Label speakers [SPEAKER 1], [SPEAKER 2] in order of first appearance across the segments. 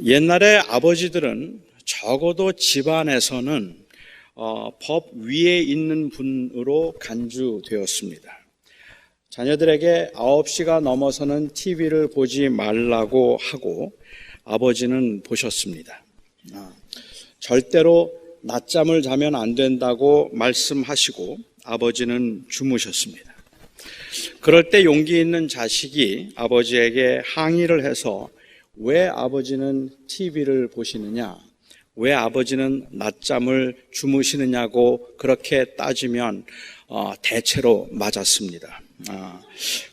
[SPEAKER 1] 옛날에 아버지들은 적어도 집안에서는 법 위에 있는 분으로 간주되었습니다. 자녀들에게 9시가 넘어서는 TV를 보지 말라고 하고 아버지는 보셨습니다. 절대로 낮잠을 자면 안 된다고 말씀하시고 아버지는 주무셨습니다. 그럴 때 용기 있는 자식이 아버지에게 항의를 해서 왜 아버지는 TV를 보시느냐, 왜 아버지는 낮잠을 주무시느냐고 그렇게 따지면 대체로 맞았습니다.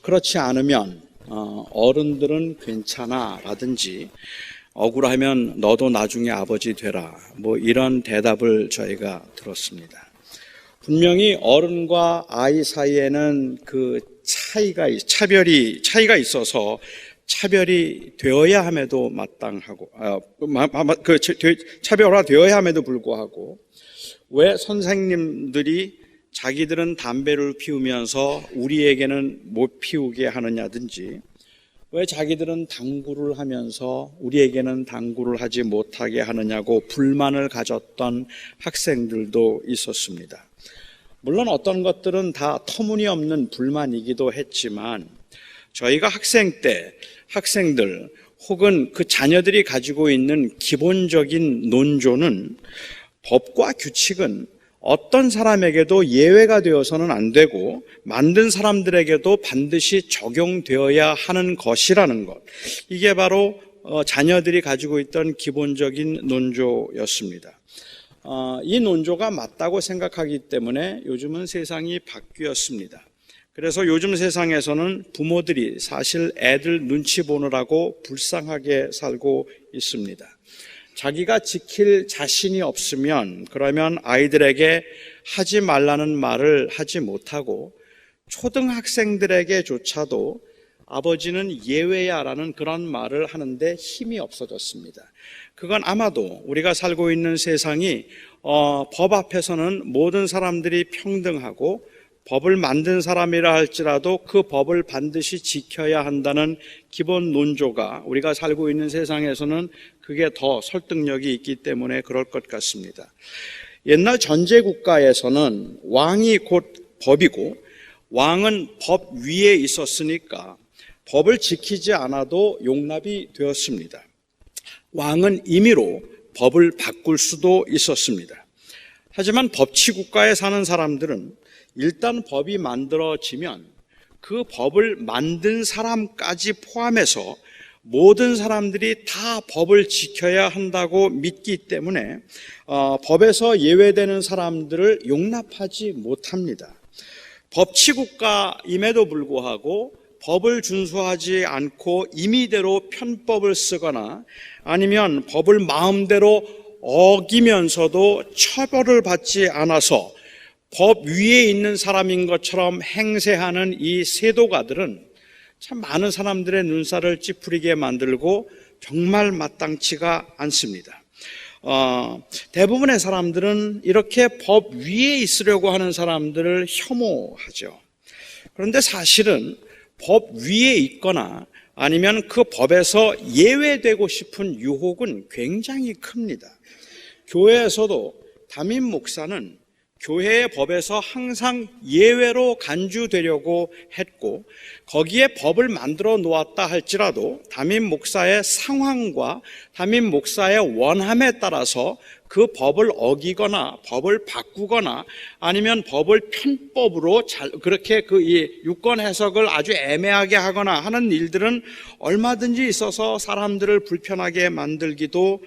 [SPEAKER 1] 그렇지 않으면 어른들은 괜찮아 라든지 억울하면 너도 나중에 아버지 되라, 뭐 이런 대답을 저희가 들었습니다. 분명히 어른과 아이 사이에는 그 차이가 있어서 차별이 되어야 함에도 마땅하고, 차별화되어야 함에도 불구하고, 왜 선생님들이 자기들은 담배를 피우면서 우리에게는 못 피우게 하느냐든지, 왜 자기들은 당구를 하면서 우리에게는 당구를 하지 못하게 하느냐고 불만을 가졌던 학생들도 있었습니다. 물론 어떤 것들은 다 터무니없는 불만이기도 했지만 저희가 학생 때 학생들 혹은 그 자녀들이 가지고 있는 기본적인 논조는 법과 규칙은 어떤 사람에게도 예외가 되어서는 안 되고 만든 사람들에게도 반드시 적용되어야 하는 것이라는 것, 이게 바로 자녀들이 가지고 있던 기본적인 논조였습니다. 이 논조가 맞다고 생각하기 때문에 요즘은 세상이 바뀌었습니다. 그래서 요즘 세상에서는 부모들이 사실 애들 눈치 보느라고 불쌍하게 살고 있습니다. 자기가 지킬 자신이 없으면 그러면 아이들에게 하지 말라는 말을 하지 못하고 초등학생들에게조차도 아버지는 예외야라는 그런 말을 하는데 힘이 없어졌습니다. 그건 아마도 우리가 살고 있는 세상이 법 앞에서는 모든 사람들이 평등하고 법을 만든 사람이라 할지라도 그 법을 반드시 지켜야 한다는 기본 논조가 우리가 살고 있는 세상에서는 그게 더 설득력이 있기 때문에 그럴 것 같습니다. 옛날 전제국가에서는 왕이 곧 법이고 왕은 법 위에 있었으니까 법을 지키지 않아도 용납이 되었습니다. 왕은 임의로 법을 바꿀 수도 있었습니다. 하지만 법치국가에 사는 사람들은 일단 법이 만들어지면 그 법을 만든 사람까지 포함해서 모든 사람들이 다 법을 지켜야 한다고 믿기 때문에 법에서 예외되는 사람들을 용납하지 못합니다. 법치국가임에도 불구하고 법을 준수하지 않고 임의대로 편법을 쓰거나 아니면 법을 마음대로 어기면서도 처벌을 받지 않아서 법 위에 있는 사람인 것처럼 행세하는 이 세도가들은 참 많은 사람들의 눈살을 찌푸리게 만들고 정말 마땅치가 않습니다. 대부분의 사람들은 이렇게 법 위에 있으려고 하는 사람들을 혐오하죠. 그런데 사실은 법 위에 있거나 아니면 그 법에서 예외되고 싶은 유혹은 굉장히 큽니다. 교회에서도 담임 목사는 교회의 법에서 항상 예외로 간주되려고 했고 거기에 법을 만들어 놓았다 할지라도 담임 목사의 상황과 담임 목사의 원함에 따라서 그 법을 어기거나 법을 바꾸거나 아니면 법을 편법으로 그렇게 이 유권 해석을 아주 애매하게 하거나 하는 일들은 얼마든지 있어서 사람들을 불편하게 만들기도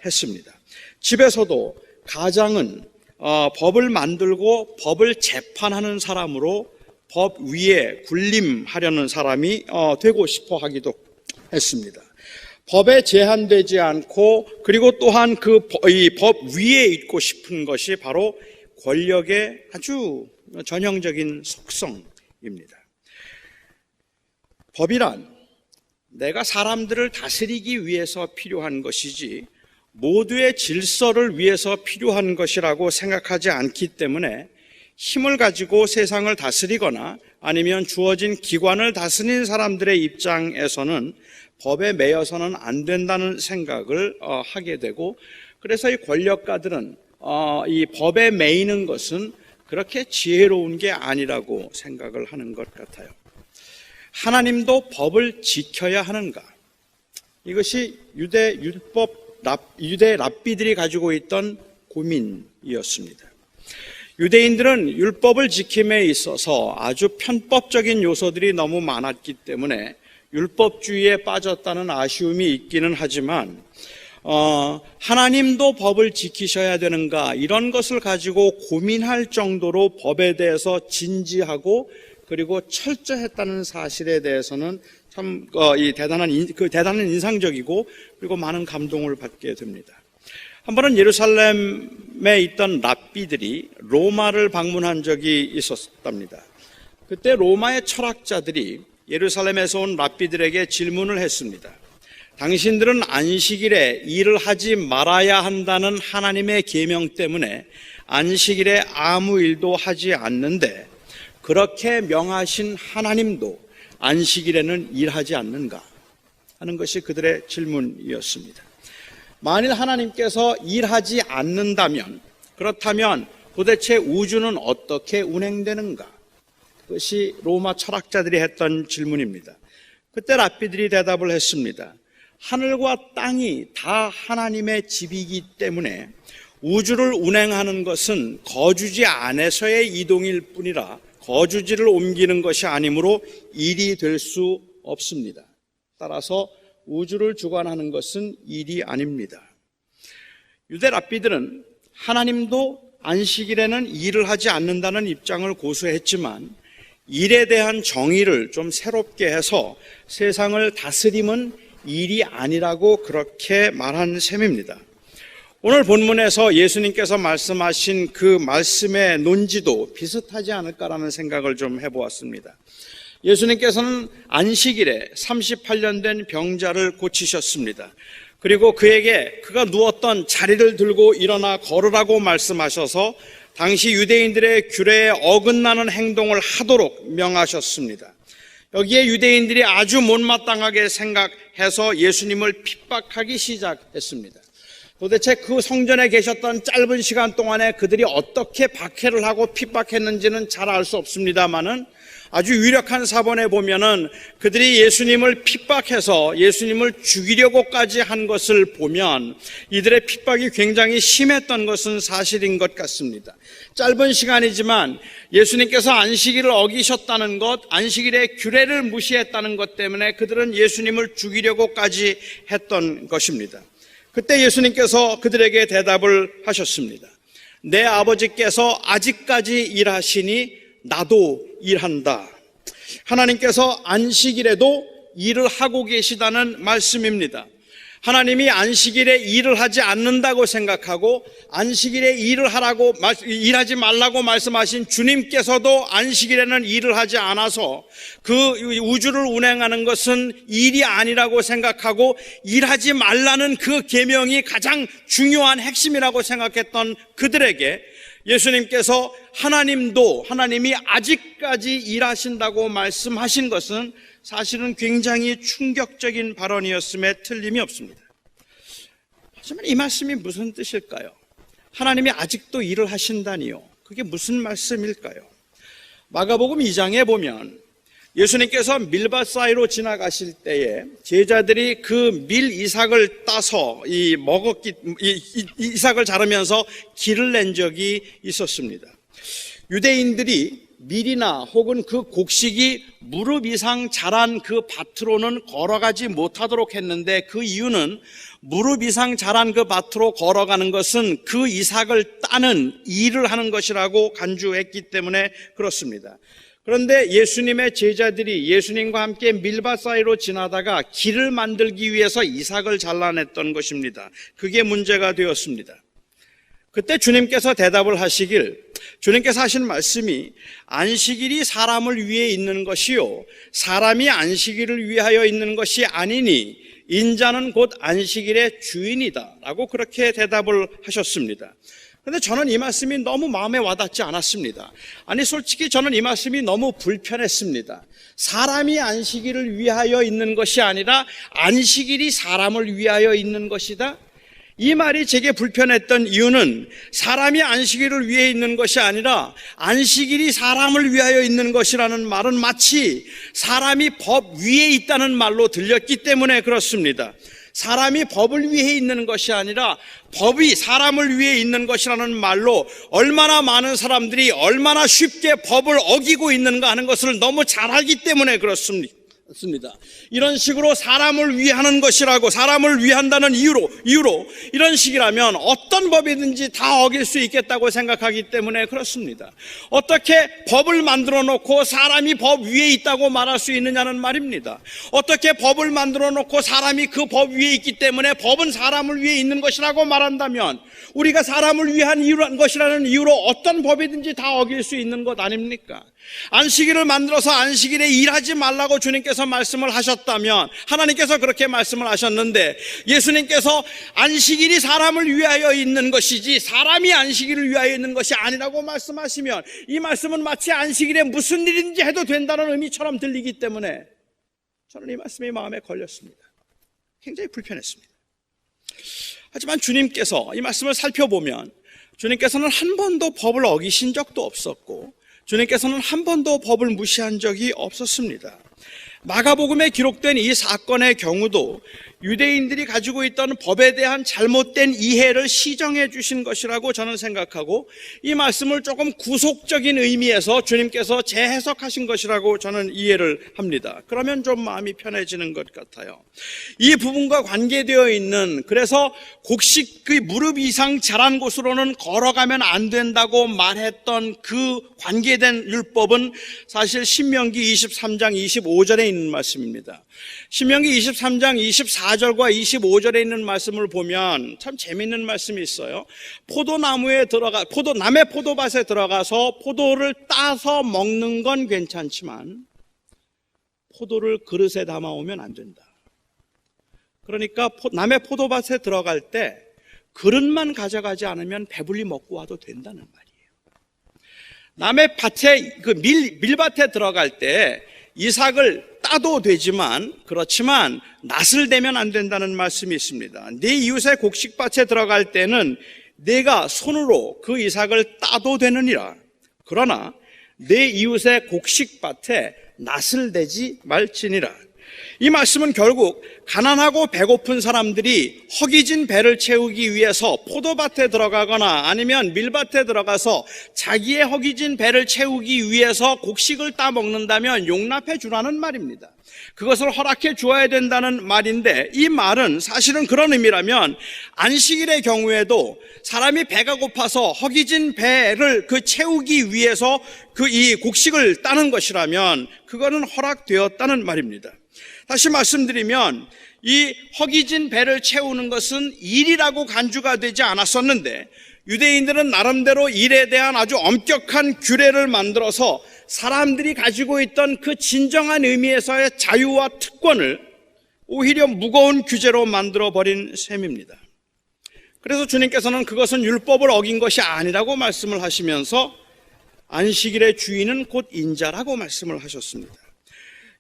[SPEAKER 1] 했습니다. 집에서도 가장은 법을 만들고 법을 재판하는 사람으로 법 위에 군림하려는 사람이 되고 싶어 하기도 했습니다. 법에 제한되지 않고 그리고 또한 이 법 위에 있고 싶은 것이 바로 권력의 아주 전형적인 속성입니다. 법이란 내가 사람들을 다스리기 위해서 필요한 것이지 모두의 질서를 위해서 필요한 것이라고 생각하지 않기 때문에 힘을 가지고 세상을 다스리거나 아니면 주어진 기관을 다스리는 사람들의 입장에서는 법에 매여서는 안 된다는 생각을 하게 되고, 그래서 이 권력가들은 이 법에 매이는 것은 그렇게 지혜로운 게 아니라고 생각을 하는 것 같아요. 하나님도 법을 지켜야 하는가? 이것이 유대 랍비들이 가지고 있던 고민이었습니다. 유대인들은 율법을 지킴에 있어서 아주 편법적인 요소들이 너무 많았기 때문에 율법주의에 빠졌다는 아쉬움이 있기는 하지만 하나님도 법을 지키셔야 되는가, 이런 것을 가지고 고민할 정도로 법에 대해서 진지하고 그리고 철저했다는 사실에 대해서는 참 대단한 인상적이고 그리고 많은 감동을 받게 됩니다. 한 번은 예루살렘에 있던 랍비들이 로마를 방문한 적이 있었답니다. 그때 로마의 철학자들이 예루살렘에서 온 랍비들에게 질문을 했습니다. 당신들은 안식일에 일을 하지 말아야 한다는 하나님의 계명 때문에 안식일에 아무 일도 하지 않는데 그렇게 명하신 하나님도 안식일에는 일하지 않는가 하는 것이 그들의 질문이었습니다. 만일 하나님께서 일하지 않는다면, 그렇다면 도대체 우주는 어떻게 운행되는가? 그것이 로마 철학자들이 했던 질문입니다. 그때 랍비들이 대답을 했습니다. 하늘과 땅이 다 하나님의 집이기 때문에 우주를 운행하는 것은 거주지 안에서의 이동일 뿐이라 거주지를 옮기는 것이 아니므로 일이 될 수 없습니다. 따라서 우주를 주관하는 것은 일이 아닙니다. 유대 랍비들은 하나님도 안식일에는 일을 하지 않는다는 입장을 고수했지만 일에 대한 정의를 좀 새롭게 해서 세상을 다스림은 일이 아니라고 그렇게 말한 셈입니다. 오늘 본문에서 예수님께서 말씀하신 그 말씀의 논지도 비슷하지 않을까라는 생각을 좀 해보았습니다. 예수님께서는 안식일에 38년 된 병자를 고치셨습니다. 그리고 그가 누웠던 자리를 들고 일어나 걸으라고 말씀하셔서 당시 유대인들의 규례에 어긋나는 행동을 하도록 명하셨습니다. 여기에 유대인들이 아주 못마땅하게 생각해서 예수님을 핍박하기 시작했습니다. 도대체 그 성전에 계셨던 짧은 시간 동안에 그들이 어떻게 박해를 하고 핍박했는지는 잘 알 수 없습니다만은 아주 유력한 사본에 보면은 그들이 예수님을 핍박해서 예수님을 죽이려고까지 한 것을 보면 이들의 핍박이 굉장히 심했던 것은 사실인 것 같습니다. 짧은 시간이지만 예수님께서 안식일을 어기셨다는 것, 안식일의 규례를 무시했다는 것 때문에 그들은 예수님을 죽이려고까지 했던 것입니다. 그때 예수님께서 그들에게 대답을 하셨습니다. 내 아버지께서 아직까지 일하시니 나도 일한다. 하나님께서 안식일에도 일을 하고 계시다는 말씀입니다. 하나님이 안식일에 일을 하지 않는다고 생각하고 안식일에 일하지 말라고 말씀하신 주님께서도 안식일에는 일을 하지 않아서 그 우주를 운행하는 것은 일이 아니라고 생각하고 일하지 말라는 그 계명이 가장 중요한 핵심이라고 생각했던 그들에게 예수님께서 하나님이 아직까지 일하신다고 말씀하신 것은 사실은 굉장히 충격적인 발언이었음에 틀림이 없습니다. 하지만 이 말씀이 무슨 뜻일까요? 하나님이 아직도 일을 하신다니요. 그게 무슨 말씀일까요? 마가복음 2장에 보면 예수님께서 밀밭 사이로 지나가실 때에 제자들이 그 밀 이삭을 따서 이삭을 자르면서 길을 낸 적이 있었습니다. 유대인들이 밀이나 혹은 그 곡식이 무릎 이상 자란 그 밭으로는 걸어가지 못하도록 했는데 그 이유는 무릎 이상 자란 그 밭으로 걸어가는 것은 그 이삭을 따는 일을 하는 것이라고 간주했기 때문에 그렇습니다. 그런데 예수님의 제자들이 예수님과 함께 밀밭 사이로 지나다가 길을 만들기 위해서 이삭을 잘라냈던 것입니다. 그게 문제가 되었습니다. 그때 주님께서 대답을 하시길, 주님께서 하신 말씀이 안식일이 사람을 위해 있는 것이요 사람이 안식일을 위하여 있는 것이 아니니 인자는 곧 안식일의 주인이다 라고 그렇게 대답을 하셨습니다. 그런데 저는 이 말씀이 너무 마음에 와닿지 않았습니다. 아니, 솔직히 저는 이 말씀이 너무 불편했습니다. 사람이 안식일을 위하여 있는 것이 아니라 안식일이 사람을 위하여 있는 것이다. 이 말이 제게 불편했던 이유는 사람이 안식일을 위해 있는 것이 아니라 안식일이 사람을 위하여 있는 것이라는 말은 마치 사람이 법 위에 있다는 말로 들렸기 때문에 그렇습니다. 사람이 법을 위해 있는 것이 아니라 법이 사람을 위해 있는 것이라는 말로 얼마나 많은 사람들이 얼마나 쉽게 법을 어기고 있는가 하는 것을 너무 잘 알기 때문에 그렇습니다. 이런 식으로 사람을 위하는 것이라고, 사람을 위한다는 이유로 이런 식이라면 어떤 법이든지 다 어길 수 있겠다고 생각하기 때문에 그렇습니다. 어떻게 법을 만들어 놓고 사람이 법 위에 있다고 말할 수 있느냐는 말입니다. 어떻게 법을 만들어 놓고 사람이 그 법 위에 있기 때문에 법은 사람을 위해 있는 것이라고 말한다면 우리가 사람을 위한 것이라는 이유로 어떤 법이든지 다 어길 수 있는 것 아닙니까? 안식일을 만들어서 안식일에 일하지 말라고 주님께서 말씀을 하셨다면, 하나님께서 그렇게 말씀을 하셨는데 예수님께서 안식일이 사람을 위하여 있는 것이지 사람이 안식일을 위하여 있는 것이 아니라고 말씀하시면 이 말씀은 마치 안식일에 무슨 일인지 해도 된다는 의미처럼 들리기 때문에 저는 이 말씀이 마음에 걸렸습니다. 굉장히 불편했습니다. 하지만 주님께서 이 말씀을 살펴보면 주님께서는 한 번도 법을 어기신 적도 없었고 주님께서는 한 번도 법을 무시한 적이 없었습니다. 마가복음에 기록된 이 사건의 경우도 유대인들이 가지고 있던 법에 대한 잘못된 이해를 시정해 주신 것이라고 저는 생각하고 이 말씀을 조금 구속적인 의미에서 주님께서 재해석하신 것이라고 저는 이해를 합니다. 그러면 좀 마음이 편해지는 것 같아요. 이 부분과 관계되어 있는, 그래서 곡식 그 무릎 이상 자란 곳으로는 걸어가면 안 된다고 말했던 그 관계된 율법은 사실 신명기 23장 25절에 있는 말씀입니다. 신명기 23장 24절과 25절에 있는 말씀을 보면 참 재미있는 말씀이 있어요. 남의 포도밭에 들어가서 포도를 따서 먹는 건 괜찮지만 포도를 그릇에 담아오면 안 된다. 그러니까 남의 포도밭에 들어갈 때 그릇만 가져가지 않으면 배불리 먹고 와도 된다는 말이에요. 남의 밭에, 밀밭에 들어갈 때 이삭을 따도 되지만, 그렇지만 낫을 대면 안 된다는 말씀이 있습니다. 네 이웃의 곡식밭에 들어갈 때는 내가 손으로 그 이삭을 따도 되느니라. 그러나 내 이웃의 곡식밭에 낫을 대지 말지니라. 이 말씀은 결국 가난하고 배고픈 사람들이 허기진 배를 채우기 위해서 포도밭에 들어가거나 아니면 밀밭에 들어가서 자기의 허기진 배를 채우기 위해서 곡식을 따먹는다면 용납해 주라는 말입니다. 그것을 허락해 주어야 된다는 말인데, 이 말은 사실은 그런 의미라면 안식일의 경우에도 사람이 배가 고파서 허기진 배를 채우기 위해서 이 곡식을 따는 것이라면 그거는 허락되었다는 말입니다. 다시 말씀드리면 이 허기진 배를 채우는 것은 일이라고 간주가 되지 않았었는데 유대인들은 나름대로 일에 대한 아주 엄격한 규례를 만들어서 사람들이 가지고 있던 그 진정한 의미에서의 자유와 특권을 오히려 무거운 규제로 만들어버린 셈입니다. 그래서 주님께서는 그것은 율법을 어긴 것이 아니라고 말씀을 하시면서 안식일의 주인은 곧 인자라고 말씀을 하셨습니다.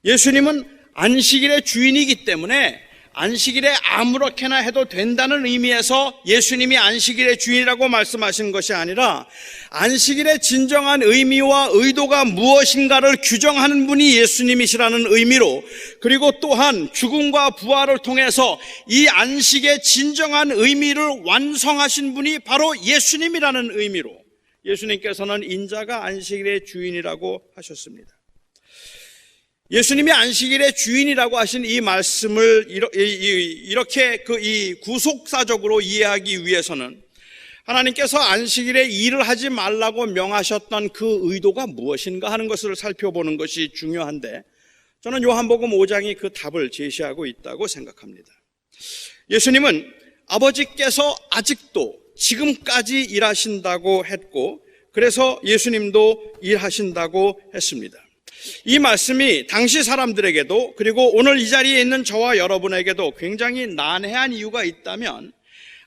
[SPEAKER 1] 예수님은 안식일의 주인이기 때문에 안식일에 아무렇게나 해도 된다는 의미에서 예수님이 안식일의 주인이라고 말씀하신 것이 아니라 안식일의 진정한 의미와 의도가 무엇인가를 규정하는 분이 예수님이시라는 의미로, 그리고 또한 죽음과 부활을 통해서 이 안식의 진정한 의미를 완성하신 분이 바로 예수님이라는 의미로 예수님께서는 인자가 안식일의 주인이라고 하셨습니다. 예수님이 안식일의 주인이라고 하신 이 말씀을 이렇게 이 구속사적으로 이해하기 위해서는 하나님께서 안식일에 일을 하지 말라고 명하셨던 그 의도가 무엇인가 하는 것을 살펴보는 것이 중요한데, 저는 요한복음 5장이 그 답을 제시하고 있다고 생각합니다. 예수님은 아버지께서 아직도 지금까지 일하신다고 했고, 그래서 예수님도 일하신다고 했습니다. 이 말씀이 당시 사람들에게도 그리고 오늘 이 자리에 있는 저와 여러분에게도 굉장히 난해한 이유가 있다면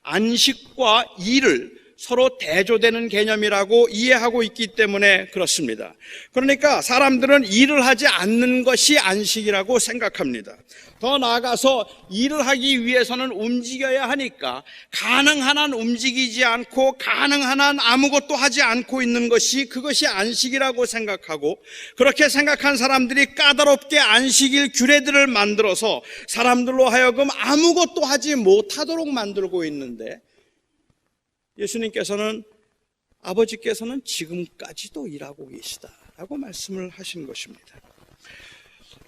[SPEAKER 1] 안식과 일을 서로 대조되는 개념이라고 이해하고 있기 때문에 그렇습니다. 그러니까 사람들은 일을 하지 않는 것이 안식이라고 생각합니다. 더 나아가서 일을 하기 위해서는 움직여야 하니까 가능한 한 움직이지 않고 가능한 한 아무것도 하지 않고 있는 것이 그것이 안식이라고 생각하고, 그렇게 생각한 사람들이 까다롭게 안식일 규례들을 만들어서 사람들로 하여금 아무것도 하지 못하도록 만들고 있는데, 예수님께서는, 아버지께서는 지금까지도 일하고 계시다라고 말씀을 하신 것입니다.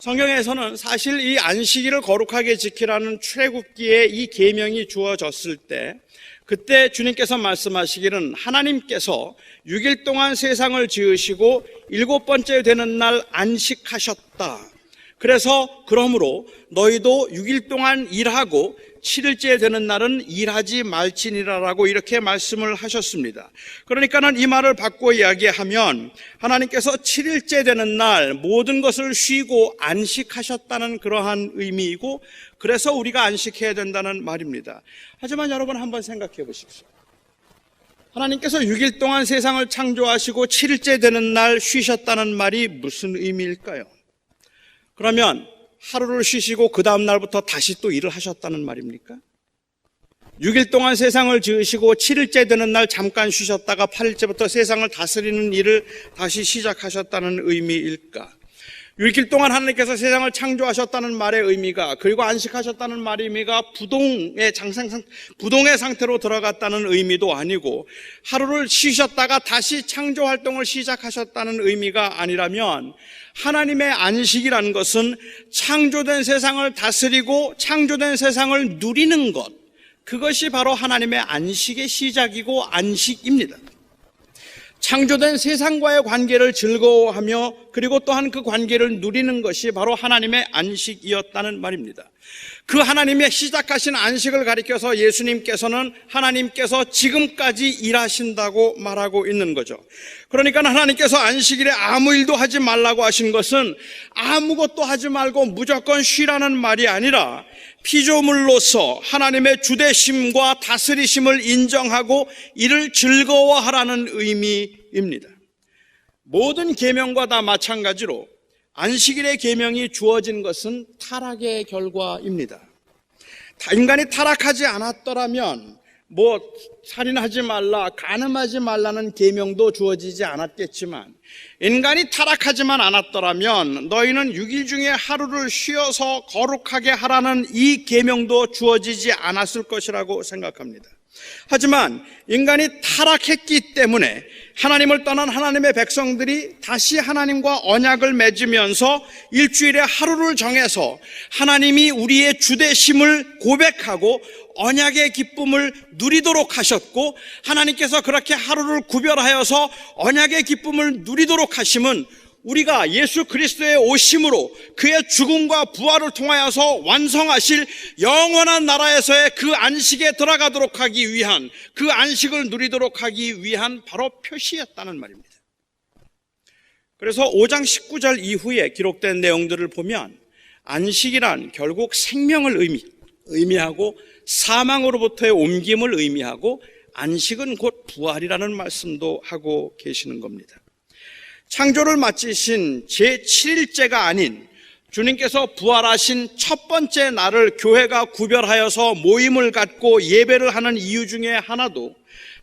[SPEAKER 1] 성경에서는 사실 이 안식일을 거룩하게 지키라는 출애굽기에 이 계명이 주어졌을 때, 그때 주님께서 말씀하시기는 하나님께서 6일 동안 세상을 지으시고 7번째 되는 날 안식하셨다. 그래서 그러므로 너희도 6일 동안 일하고 7일째 되는 날은 일하지 말지니라라고 이렇게 말씀을 하셨습니다. 그러니까는 이 말을 바꿔 이야기하면 하나님께서 7일째 되는 날 모든 것을 쉬고 안식하셨다는 그러한 의미이고, 그래서 우리가 안식해야 된다는 말입니다. 하지만 여러분 한번 생각해 보십시오. 하나님께서 6일 동안 세상을 창조하시고 7일째 되는 날 쉬셨다는 말이 무슨 의미일까요? 그러면 하루를 쉬시고 그 다음 날부터 다시 또 일을 하셨다는 말입니까? 6일 동안 세상을 지으시고 7일째 되는 날 잠깐 쉬셨다가 8일째부터 세상을 다스리는 일을 다시 시작하셨다는 의미일까? 6일 동안 하나님께서 세상을 창조하셨다는 말의 의미가, 그리고 안식하셨다는 말의 의미가 부동의 상태로 들어갔다는 의미도 아니고, 하루를 쉬셨다가 다시 창조 활동을 시작하셨다는 의미가 아니라면, 하나님의 안식이라는 것은 창조된 세상을 다스리고 창조된 세상을 누리는 것, 그것이 바로 하나님의 안식의 시작이고 안식입니다. 창조된 세상과의 관계를 즐거워하며 그리고 또한 그 관계를 누리는 것이 바로 하나님의 안식이었다는 말입니다. 그 하나님의 시작하신 안식을 가리켜서 예수님께서는 하나님께서 지금까지 일하신다고 말하고 있는 거죠. 그러니까 하나님께서 안식일에 아무 일도 하지 말라고 하신 것은 아무것도 하지 말고 무조건 쉬라는 말이 아니라, 피조물로서 하나님의 주대심과 다스리심을 인정하고 이를 즐거워하라는 의미입니다. 모든 계명과 다 마찬가지로 안식일의 계명이 주어진 것은 타락의 결과입니다. 인간이 타락하지 않았더라면 살인하지 말라, 간음하지 말라는 계명도 주어지지 않았겠지만, 인간이 타락하지만 않았더라면 너희는 6일 중에 하루를 쉬어서 거룩하게 하라는 이 계명도 주어지지 않았을 것이라고 생각합니다. 하지만 인간이 타락했기 때문에 하나님을 떠난 하나님의 백성들이 다시 하나님과 언약을 맺으면서 일주일에 하루를 정해서 하나님이 우리의 주되심을 고백하고 언약의 기쁨을 누리도록 하셨고, 하나님께서 그렇게 하루를 구별하여서 언약의 기쁨을 누리도록 하심은 우리가 예수 그리스도의 오심으로 그의 죽음과 부활을 통하여서 완성하실 영원한 나라에서의 그 안식에 들어가도록 하기 위한, 그 안식을 누리도록 하기 위한 바로 표시였다는 말입니다. 그래서 5장 19절 이후에 기록된 내용들을 보면 안식이란 결국 생명을 의미하고 사망으로부터의 옮김을 의미하고, 안식은 곧 부활이라는 말씀도 하고 계시는 겁니다. 창조를 마치신 제7일째가 아닌 주님께서 부활하신 첫 번째 날을 교회가 구별하여서 모임을 갖고 예배를 하는 이유 중에 하나도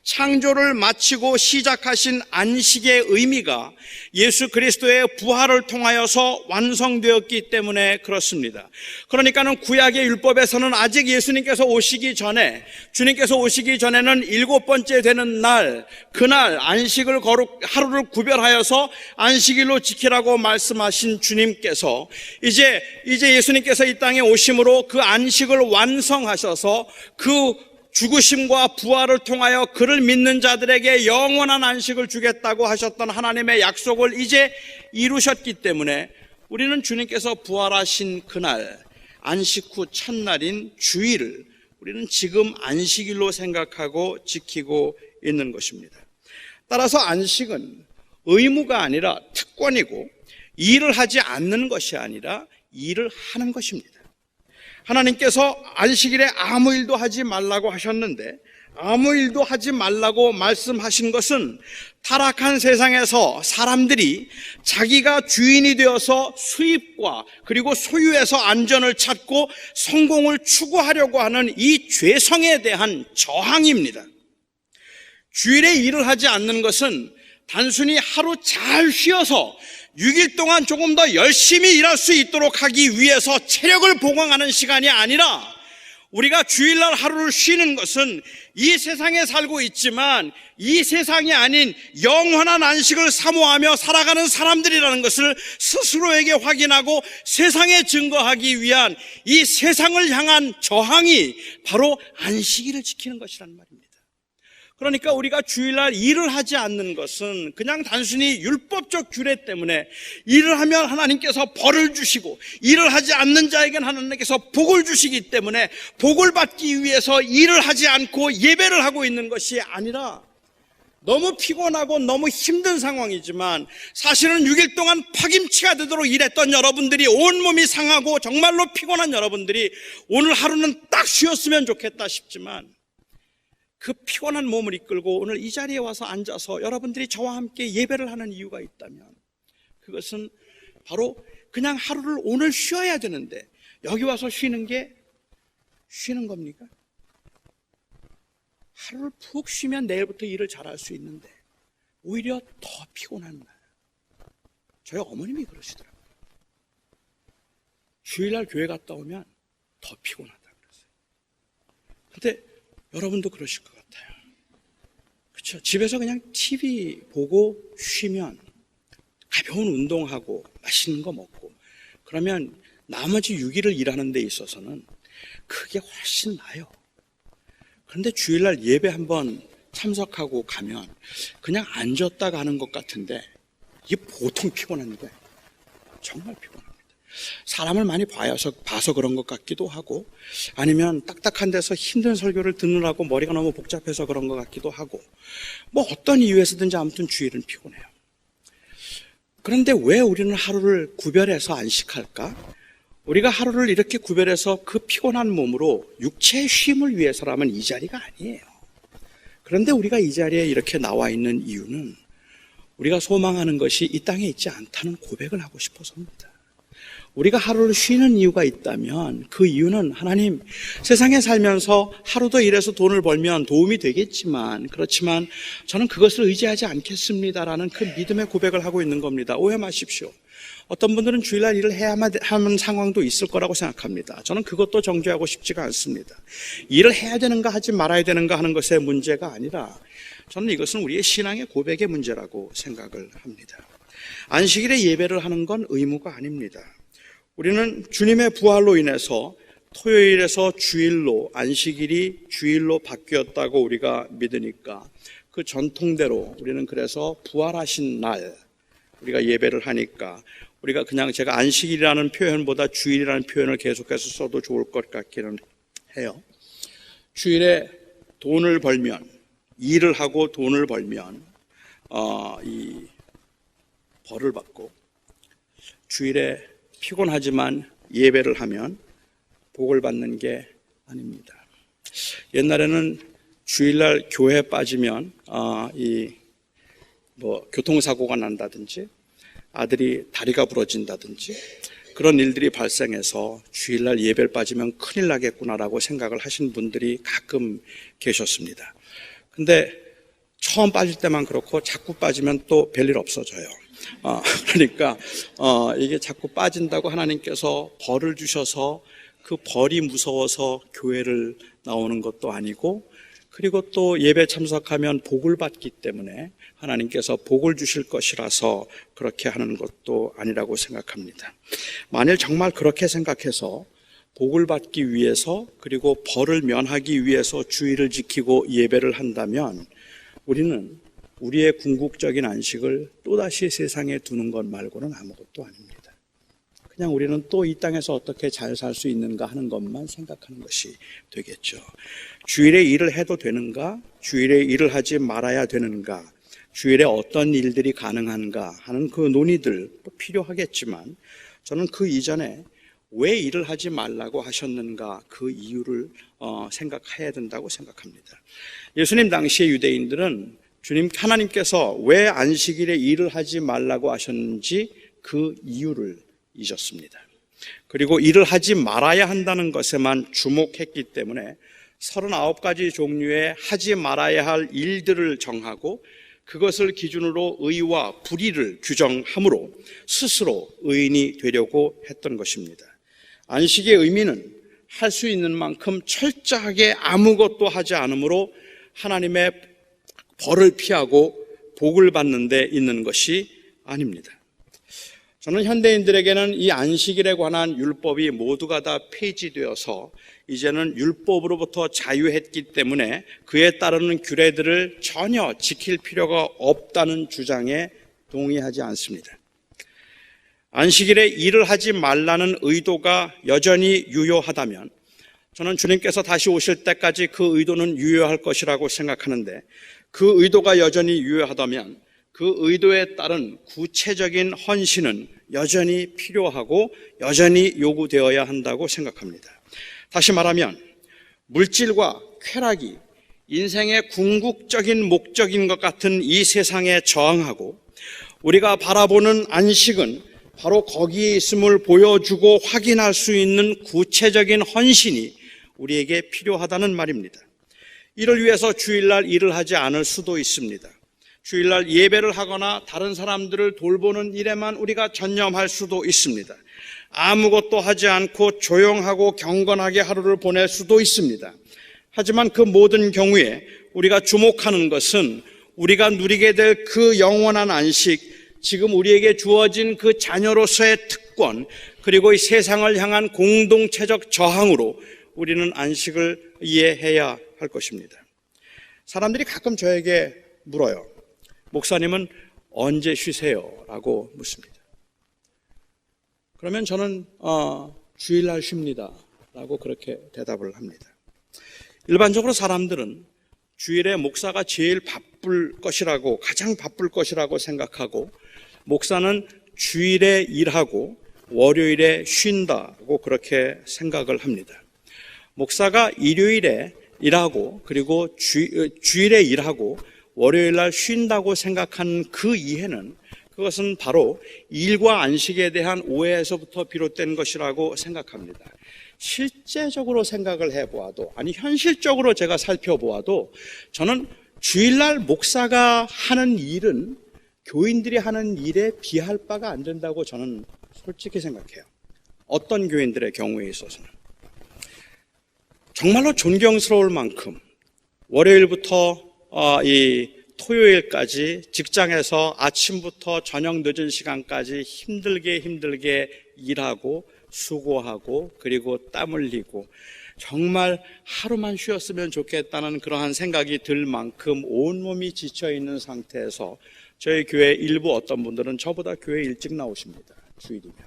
[SPEAKER 1] 창조를 마치고 시작하신 안식의 의미가 예수 그리스도의 부활을 통하여서 완성되었기 때문에 그렇습니다. 그러니까는 구약의 율법에서는 아직 예수님께서 오시기 전에, 주님께서 오시기 전에는 7번째 되는 날, 그날 안식을 하루를 구별하여서 안식일로 지키라고 말씀하신 주님께서 이제 예수님께서 이 땅에 오심으로 그 안식을 완성하셔서 그 죽으심과 부활을 통하여 그를 믿는 자들에게 영원한 안식을 주겠다고 하셨던 하나님의 약속을 이제 이루셨기 때문에 우리는 주님께서 부활하신 그날, 안식 후 첫날인 주일을 우리는 지금 안식일로 생각하고 지키고 있는 것입니다. 따라서 안식은 의무가 아니라 특권이고, 일을 하지 않는 것이 아니라 일을 하는 것입니다. 하나님께서 안식일에 아무 일도 하지 말라고 하셨는데 아무 일도 하지 말라고 말씀하신 것은 타락한 세상에서 사람들이 자기가 주인이 되어서 수입과 그리고 소유에서 안전을 찾고 성공을 추구하려고 하는 이 죄성에 대한 저항입니다. 주일에 일을 하지 않는 것은 단순히 하루 잘 쉬어서 6일 동안 조금 더 열심히 일할 수 있도록 하기 위해서 체력을 보강하는 시간이 아니라, 우리가 주일날 하루를 쉬는 것은 이 세상에 살고 있지만 이 세상이 아닌 영원한 안식을 사모하며 살아가는 사람들이라는 것을 스스로에게 확인하고 세상에 증거하기 위한 이 세상을 향한 저항이 바로 안식일을 지키는 것이란 말입니다. 그러니까 우리가 주일날 일을 하지 않는 것은 그냥 단순히 율법적 규례 때문에, 일을 하면 하나님께서 벌을 주시고 일을 하지 않는 자에게는 하나님께서 복을 주시기 때문에 복을 받기 위해서 일을 하지 않고 예배를 하고 있는 것이 아니라, 너무 피곤하고 너무 힘든 상황이지만 사실은 6일 동안 파김치가 되도록 일했던 여러분들이, 온몸이 상하고 정말로 피곤한 여러분들이 오늘 하루는 딱 쉬었으면 좋겠다 싶지만, 그 피곤한 몸을 이끌고 오늘 이 자리에 와서 앉아서 여러분들이 저와 함께 예배를 하는 이유가 있다면, 그것은 바로 그냥 하루를 오늘 쉬어야 되는데 여기 와서 쉬는 게 쉬는 겁니까? 하루를 푹 쉬면 내일부터 일을 잘할 수 있는데 오히려 더 피곤한 날. 저희 어머님이 그러시더라고요. 주일날 교회 갔다 오면 더 피곤하다 그랬어요. 근데 여러분도 그러실 것 같아요. 그렇죠? 집에서 그냥 TV 보고 쉬면, 가벼운 운동하고 맛있는 거 먹고 그러면 나머지 6일을 일하는 데 있어서는 그게 훨씬 나아요. 그런데 주일날 예배 한번 참석하고 가면 그냥 앉았다 가는 것 같은데 이게 보통 피곤한 거예요. 정말 피곤합니다. 사람을 많이 봐서 그런 것 같기도 하고, 아니면 딱딱한 데서 힘든 설교를 듣느라고 머리가 너무 복잡해서 그런 것 같기도 하고, 뭐 어떤 이유에서든지 아무튼 주일은 피곤해요. 그런데 왜 우리는 하루를 구별해서 안식할까? 우리가 하루를 이렇게 구별해서 그 피곤한 몸으로 육체의 쉼을 위해서라면 이 자리가 아니에요. 그런데 우리가 이 자리에 이렇게 나와 있는 이유는 우리가 소망하는 것이 이 땅에 있지 않다는 고백을 하고 싶어서입니다. 우리가 하루를 쉬는 이유가 있다면 그 이유는, 하나님, 세상에 살면서 하루도 일해서 돈을 벌면 도움이 되겠지만, 그렇지만 저는 그것을 의지하지 않겠습니다라는 그 믿음의 고백을 하고 있는 겁니다. 오해 마십시오. 어떤 분들은 주일날 일을 해야만 하는 상황도 있을 거라고 생각합니다. 저는 그것도 정죄하고 싶지가 않습니다. 일을 해야 되는가 하지 말아야 되는가 하는 것의 문제가 아니라, 저는 이것은 우리의 신앙의 고백의 문제라고 생각을 합니다. 안식일에 예배를 하는 건 의무가 아닙니다. 우리는 주님의 부활로 인해서 토요일에서 주일로, 안식일이 주일로 바뀌었다고 우리가 믿으니까 그 전통대로 우리는 그래서 부활하신 날 우리가 예배를 하니까, 우리가 그냥, 제가 안식일이라는 표현보다 주일이라는 표현을 계속해서 써도 좋을 것 같기는 해요. 주일에 돈을 벌면, 일을 하고 돈을 벌면 이 벌을 받고, 주일에 피곤하지만 예배를 하면 복을 받는 게 아닙니다. 옛날에는 주일날 교회에 빠지면 교통사고가 난다든지 아들이 다리가 부러진다든지 그런 일들이 발생해서 주일날 예배를 빠지면 큰일 나겠구나라고 생각을 하신 분들이 가끔 계셨습니다. 근데 처음 빠질 때만 그렇고 자꾸 빠지면 또 별일 없어져요. 그러니까 이게 자꾸 빠진다고 하나님께서 벌을 주셔서 그 벌이 무서워서 교회를 나오는 것도 아니고, 그리고 또 예배 참석하면 복을 받기 때문에 하나님께서 복을 주실 것이라서 그렇게 하는 것도 아니라고 생각합니다. 만일 정말 그렇게 생각해서 복을 받기 위해서, 그리고 벌을 면하기 위해서 주일을 지키고 예배를 한다면 우리는 우리의 궁극적인 안식을 또다시 세상에 두는 것 말고는 아무것도 아닙니다. 그냥 우리는 또 이 땅에서 어떻게 잘 살 수 있는가 하는 것만 생각하는 것이 되겠죠. 주일에 일을 해도 되는가? 주일에 일을 하지 말아야 되는가? 주일에 어떤 일들이 가능한가 하는 그 논의들 필요하겠지만, 저는 그 이전에 왜 일을 하지 말라고 하셨는가, 그 이유를 생각해야 된다고 생각합니다. 예수님 당시의 유대인들은 주님 하나님께서 왜 안식일에 일을 하지 말라고 하셨는지 그 이유를 잊었습니다. 그리고 일을 하지 말아야 한다는 것에만 주목했기 때문에 39가지 종류의 하지 말아야 할 일들을 정하고 그것을 기준으로 의와 불의를 규정함으로 스스로 의인이 되려고 했던 것입니다. 안식의 의미는 할 수 있는 만큼 철저하게 아무것도 하지 않으므로 하나님의 벌을 피하고 복을 받는 데 있는 것이 아닙니다. 저는 현대인들에게는 이 안식일에 관한 율법이 모두가 다 폐지되어서 이제는 율법으로부터 자유했기 때문에 그에 따르는 규례들을 전혀 지킬 필요가 없다는 주장에 동의하지 않습니다. 안식일에 일을 하지 말라는 의도가 여전히 유효하다면 저는 주님께서 다시 오실 때까지 그 의도는 유효할 것이라고 생각하는데, 그 의도가 여전히 유효하다면 그 의도에 따른 구체적인 헌신은 여전히 필요하고 여전히 요구되어야 한다고 생각합니다. 다시 말하면 물질과 쾌락이 인생의 궁극적인 목적인 것 같은 이 세상에 저항하고 우리가 바라보는 안식은 바로 거기에 있음을 보여주고 확인할 수 있는 구체적인 헌신이 우리에게 필요하다는 말입니다. 이를 위해서 주일날 일을 하지 않을 수도 있습니다. 주일날 예배를 하거나 다른 사람들을 돌보는 일에만 우리가 전념할 수도 있습니다. 아무것도 하지 않고 조용하고 경건하게 하루를 보낼 수도 있습니다. 하지만 그 모든 경우에 우리가 주목하는 것은 우리가 누리게 될 그 영원한 안식, 지금 우리에게 주어진 그 자녀로서의 특권, 그리고 이 세상을 향한 공동체적 저항으로 우리는 안식을 이해해야 할 것입니다. 사람들이 가끔 저에게 물어요. 목사님은 언제 쉬세요? 라고 묻습니다. 그러면 저는 주일날 쉽니다 라고 그렇게 대답을 합니다. 일반적으로 사람들은 주일에 목사가 제일 바쁠 것이라고, 가장 바쁠 것이라고 생각하고, 목사는 주일에 일하고 월요일에 쉰다고 그렇게 생각을 합니다. 목사가 일요일에 일하고 그리고 주일에 일하고 월요일날 쉰다고 생각하는 그 이해는, 그것은 바로 일과 안식에 대한 오해에서부터 비롯된 것이라고 생각합니다. 실제적으로 생각을 해보아도, 아니 현실적으로 제가 살펴보아도 저는 주일날 목사가 하는 일은 교인들이 하는 일에 비할 바가 안 된다고 저는 솔직히 생각해요. 어떤 교인들의 경우에 있어서는 정말로 존경스러울 만큼 월요일부터 이 토요일까지 직장에서 아침부터 저녁 늦은 시간까지 힘들게 일하고 수고하고 그리고 땀 흘리고 정말 하루만 쉬었으면 좋겠다는 그러한 생각이 들 만큼 온몸이 지쳐있는 상태에서 저희 교회 일부 어떤 분들은 저보다 교회 일찍 나오십니다. 주일이면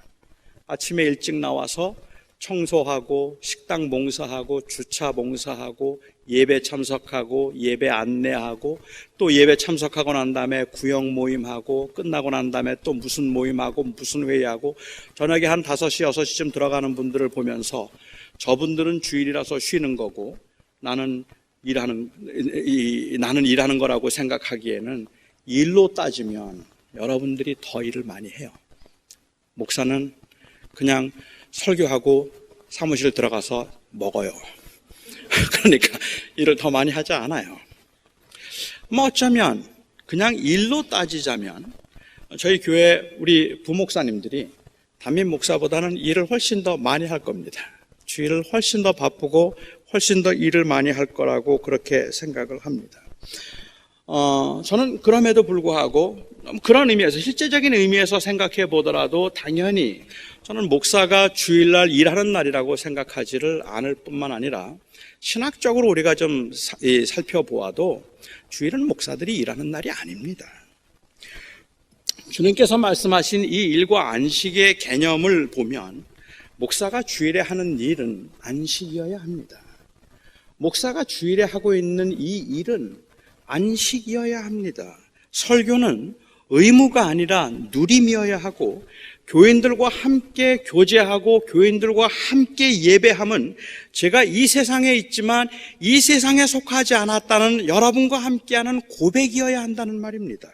[SPEAKER 1] 아침에 일찍 나와서 청소하고 식당 봉사하고 주차 봉사하고 예배 참석하고 예배 안내하고 또 예배 참석하고 난 다음에 구역 모임하고 끝나고 난 다음에 또 무슨 모임하고 무슨 회의하고 저녁에 한 5시, 6시쯤 들어가는 분들을 보면서 저분들은 주일이라서 쉬는 거고 나는 일하는 거라고 생각하기에는 일로 따지면 여러분들이 더 일을 많이 해요. 목사는 그냥 설교하고 사무실 들어가서 먹어요. 그러니까 일을 더 많이 하지 않아요. 어쩌면 그냥 일로 따지자면 저희 교회 우리 부목사님들이 담임 목사보다는 일을 훨씬 더 많이 할 겁니다. 주일을 훨씬 더 바쁘고 훨씬 더 일을 많이 할 거라고 그렇게 생각을 합니다. 저는 그럼에도 불구하고 그런 의미에서, 실제적인 의미에서 생각해 보더라도 당연히 저는 목사가 주일날 일하는 날이라고 생각하지를 않을 뿐만 아니라 신학적으로 우리가 좀 살펴보아도 주일은 목사들이 일하는 날이 아닙니다. 주님께서 말씀하신 이 일과 안식의 개념을 보면 목사가 주일에 하는 일은 안식이어야 합니다. 목사가 주일에 하고 있는 이 일은 안식이어야 합니다. 설교는 의무가 아니라 누림이어야 하고 교인들과 함께 교제하고 교인들과 함께 예배함은 제가 이 세상에 있지만 이 세상에 속하지 않았다는 여러분과 함께하는 고백이어야 한다는 말입니다.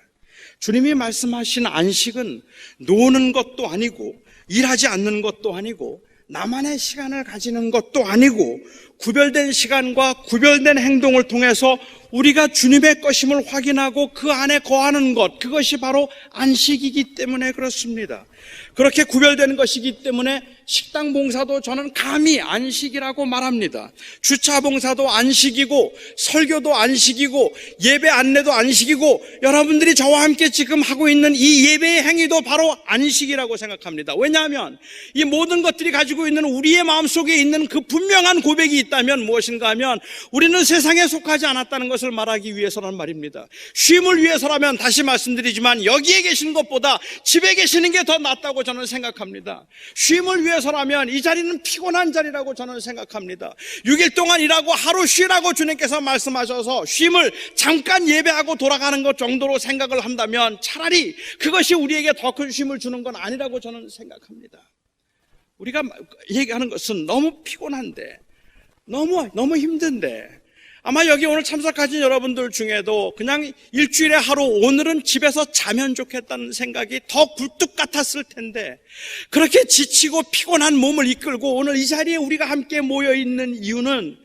[SPEAKER 1] 주님이 말씀하신 안식은 노는 것도 아니고 일하지 않는 것도 아니고 나만의 시간을 가지는 것도 아니고 구별된 시간과 구별된 행동을 통해서 우리가 주님의 것임을 확인하고 그 안에 거하는 것, 그것이 바로 안식이기 때문에 그렇습니다. 그렇게 구별된 것이기 때문에 식당 봉사도 저는 감히 안식이라고 말합니다. 주차 봉사도 안식이고 설교도 안식이고 예배 안내도 안식이고 여러분들이 저와 함께 지금 하고 있는 이 예배의 행위도 바로 안식이라고 생각합니다. 왜냐하면 이 모든 것들이 가지고 있는 우리의 마음속에 있는 그 분명한 고백이 있다면 무엇인가 하면 우리는 세상에 속하지 않았다는 것을 말하기 위해서란 말입니다. 쉼을 위해서라면 다시 말씀드리지만 여기에 계신 것보다 집에 계시는 게 더 낫다고 저는 생각합니다. 쉼을 위해서라면 이 자리는 피곤한 자리라고 저는 생각합니다. 6일 동안 일하고 하루 쉬라고 주님께서 말씀하셔서 쉼을 잠깐 예배하고 돌아가는 것 정도로 생각을 한다면 차라리 그것이 우리에게 더 큰 쉼을 주는 건 아니라고 저는 생각합니다. 우리가 얘기하는 것은 너무 피곤한데 너무 힘든데 아마 여기 오늘 참석하신 여러분들 중에도 그냥 일주일에 하루 오늘은 집에서 자면 좋겠다는 생각이 더 굴뚝 같았을 텐데 그렇게 지치고 피곤한 몸을 이끌고 오늘 이 자리에 우리가 함께 모여 있는 이유는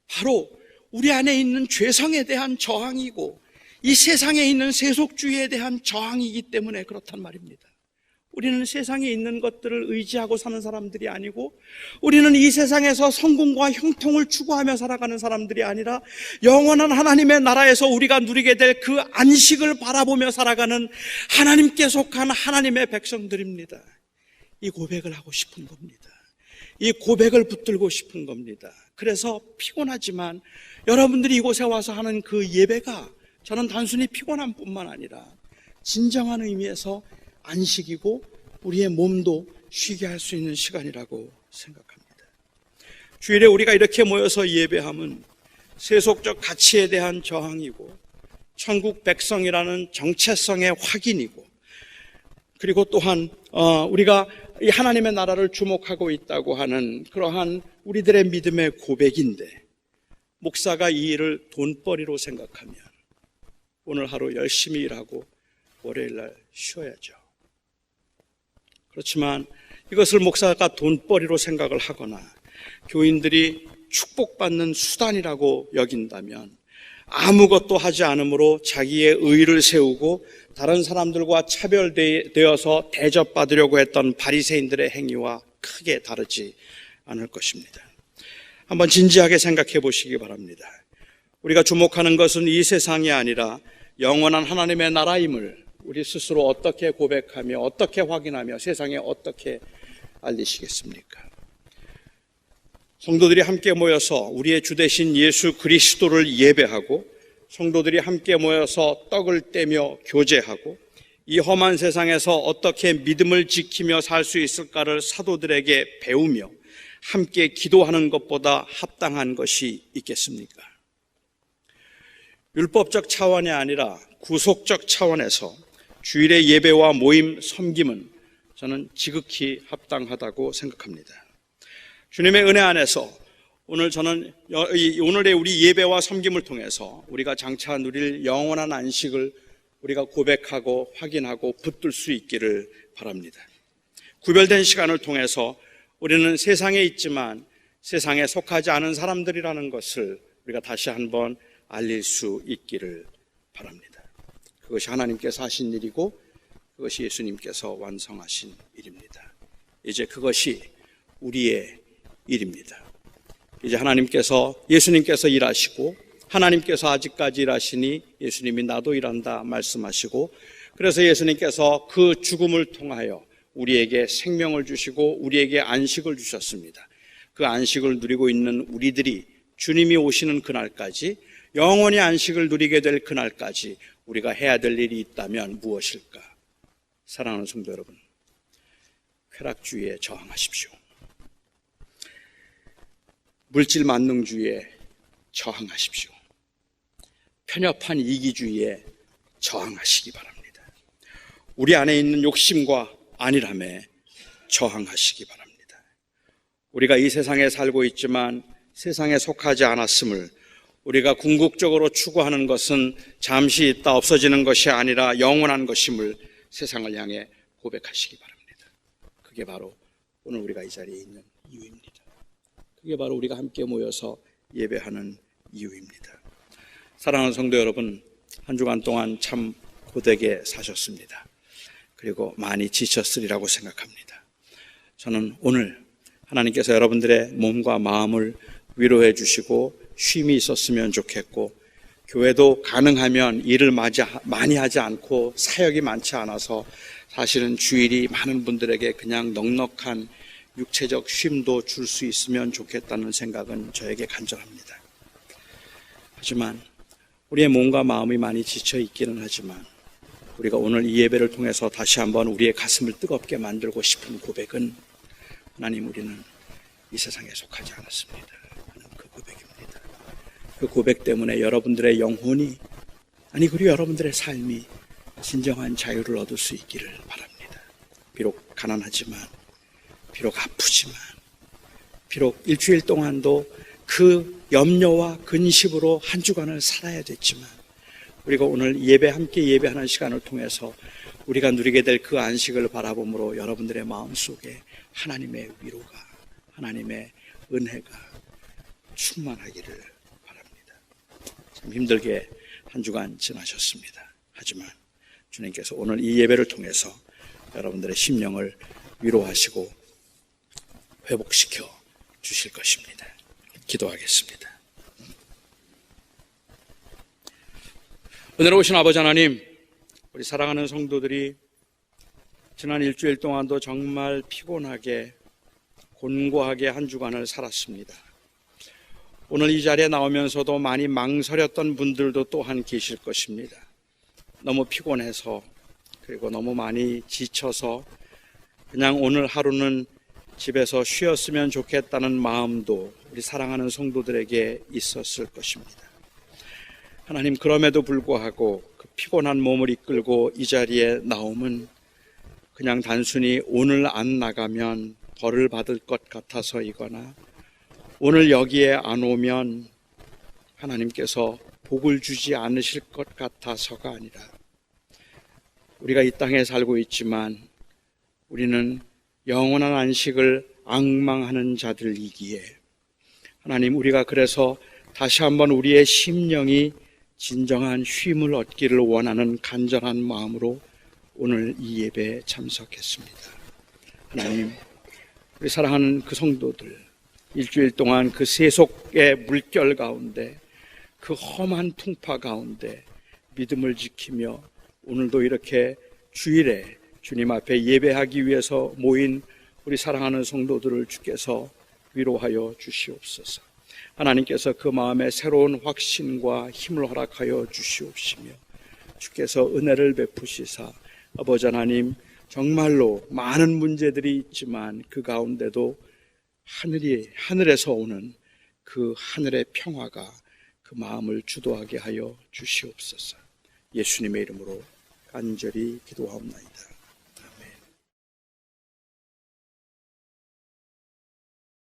[SPEAKER 1] 바로 우리 안에 있는 죄성에 대한 저항이고 이 세상에 있는 세속주의에 대한 저항이기 때문에 그렇단 말입니다. 우리는 세상에 있는 것들을 의지하고 사는 사람들이 아니고 우리는 이 세상에서 성공과 형통을 추구하며 살아가는 사람들이 아니라 영원한 하나님의 나라에서 우리가 누리게 될 그 안식을 바라보며 살아가는 하나님께 속한 하나님의 백성들입니다. 이 고백을 하고 싶은 겁니다. 이 고백을 붙들고 싶은 겁니다. 그래서 피곤하지만 여러분들이 이곳에 와서 하는 그 예배가 저는 단순히 피곤함 뿐만 아니라 진정한 의미에서 안식이고 우리의 몸도 쉬게 할 수 있는 시간이라고 생각합니다. 주일에 우리가 이렇게 모여서 예배함은 세속적 가치에 대한 저항이고 천국 백성이라는 정체성의 확인이고 그리고 또한 우리가 이 하나님의 나라를 주목하고 있다고 하는 그러한 우리들의 믿음의 고백인데 목사가 이 일을 돈벌이로 생각하면 오늘 하루 열심히 일하고 월요일날 쉬어야죠. 그렇지만 이것을 목사가 돈벌이로 생각을 하거나 교인들이 축복받는 수단이라고 여긴다면 아무것도 하지 않으므로 자기의 의의를 세우고 다른 사람들과 차별되어서 대접받으려고 했던 바리새인들의 행위와 크게 다르지 않을 것입니다. 한번 진지하게 생각해 보시기 바랍니다. 우리가 주목하는 것은 이 세상이 아니라 영원한 하나님의 나라임을 우리 스스로 어떻게 고백하며 어떻게 확인하며 세상에 어떻게 알리시겠습니까? 성도들이 함께 모여서 우리의 주 되신 예수 그리스도를 예배하고 성도들이 함께 모여서 떡을 떼며 교제하고 이 험한 세상에서 어떻게 믿음을 지키며 살 수 있을까를 사도들에게 배우며 함께 기도하는 것보다 합당한 것이 있겠습니까? 율법적 차원이 아니라 구속적 차원에서 주일의 예배와 모임, 섬김은 저는 지극히 합당하다고 생각합니다. 주님의 은혜 안에서 오늘 저는 오늘의 우리 예배와 섬김을 통해서 우리가 장차 누릴 영원한 안식을 우리가 고백하고 확인하고 붙들 수 있기를 바랍니다. 구별된 시간을 통해서 우리는 세상에 있지만 세상에 속하지 않은 사람들이라는 것을 우리가 다시 한번 알릴 수 있기를 바랍니다. 그것이 하나님께서 하신 일이고 그것이 예수님께서 완성하신 일입니다. 이제 그것이 우리의 일입니다. 이제 예수님께서 일하시고 하나님께서 아직까지 일하시니 예수님이 나도 일한다 말씀하시고 그래서 예수님께서 그 죽음을 통하여 우리에게 생명을 주시고 우리에게 안식을 주셨습니다. 그 안식을 누리고 있는 우리들이 주님이 오시는 그날까지 영원히 안식을 누리게 될 그날까지 우리가 해야 될 일이 있다면 무엇일까? 사랑하는 성도 여러분, 쾌락주의에 저항하십시오. 물질 만능주의에 저항하십시오. 편협한 이기주의에 저항하시기 바랍니다. 우리 안에 있는 욕심과 아니라매 저항하시기 바랍니다. 우리가 이 세상에 살고 있지만 세상에 속하지 않았음을, 우리가 궁극적으로 추구하는 것은 잠시 있다 없어지는 것이 아니라 영원한 것임을 세상을 향해 고백하시기 바랍니다. 그게 바로 오늘 우리가 이 자리에 있는 이유입니다. 그게 바로 우리가 함께 모여서 예배하는 이유입니다. 사랑하는 성도 여러분, 한 주간 동안 참 고되게 사셨습니다. 그리고 많이 지쳤으리라고 생각합니다. 저는 오늘 하나님께서 여러분들의 몸과 마음을 위로해 주시고 쉼이 있었으면 좋겠고, 교회도 가능하면 일을 많이 하지 않고 사역이 많지 않아서 사실은 주일이 많은 분들에게 그냥 넉넉한 육체적 쉼도 줄 수 있으면 좋겠다는 생각은 저에게 간절합니다. 하지만 우리의 몸과 마음이 많이 지쳐 있기는 하지만 우리가 오늘 이 예배를 통해서 다시 한번 우리의 가슴을 뜨겁게 만들고 싶은 고백은, 하나님, 우리는 이 세상에 속하지 않았습니다 하는 그 고백입니다. 그 고백 때문에 여러분들의 영혼이, 그리고 여러분들의 삶이 진정한 자유를 얻을 수 있기를 바랍니다. 비록 가난하지만, 비록 아프지만, 비록 일주일 동안도 그 염려와 근심으로 한 주간을 살아야 됐지만, 우리가 오늘 함께 예배하는 시간을 통해서 우리가 누리게 될 그 안식을 바라봄으로 여러분들의 마음속에 하나님의 위로가, 하나님의 은혜가 충만하기를 바랍니다. 참 힘들게 한 주간 지나셨습니다. 하지만 주님께서 오늘 이 예배를 통해서 여러분들의 심령을 위로하시고 회복시켜 주실 것입니다. 기도하겠습니다. 은혜로 오신 아버지 하나님, 우리 사랑하는 성도들이 지난 일주일 동안도 정말 피곤하게 곤고하게 한 주간을 살았습니다. 오늘 이 자리에 나오면서도 많이 망설였던 분들도 또한 계실 것입니다. 너무 피곤해서, 그리고 너무 많이 지쳐서 그냥 오늘 하루는 집에서 쉬었으면 좋겠다는 마음도 우리 사랑하는 성도들에게 있었을 것입니다. 하나님, 그럼에도 불구하고 그 피곤한 몸을 이끌고 이 자리에 나오면 그냥 단순히 오늘 안 나가면 벌을 받을 것 같아서이거나, 오늘 여기에 안 오면 하나님께서 복을 주지 않으실 것 같아서가 아니라, 우리가 이 땅에 살고 있지만 우리는 영원한 안식을 앙망하는 자들이기에, 하나님, 우리가 그래서 다시 한번 우리의 심령이 진정한 쉼을 얻기를 원하는 간절한 마음으로 오늘 이 예배에 참석했습니다. 하나님, 우리 사랑하는 그 성도들, 일주일 동안 그 세속의 물결 가운데, 그 험한 풍파 가운데 믿음을 지키며 오늘도 이렇게 주일에 주님 앞에 예배하기 위해서 모인 우리 사랑하는 성도들을 주께서 위로하여 주시옵소서. 하나님께서 그 마음에 새로운 확신과 힘을 허락하여 주시옵시며, 주께서 은혜를 베푸시사 아버지 하나님, 정말로 많은 문제들이 있지만 그 가운데도 하늘에서 오는 그 하늘의 평화가 그 마음을 주도하게 하여 주시옵소서. 예수님의 이름으로 간절히 기도하옵나이다.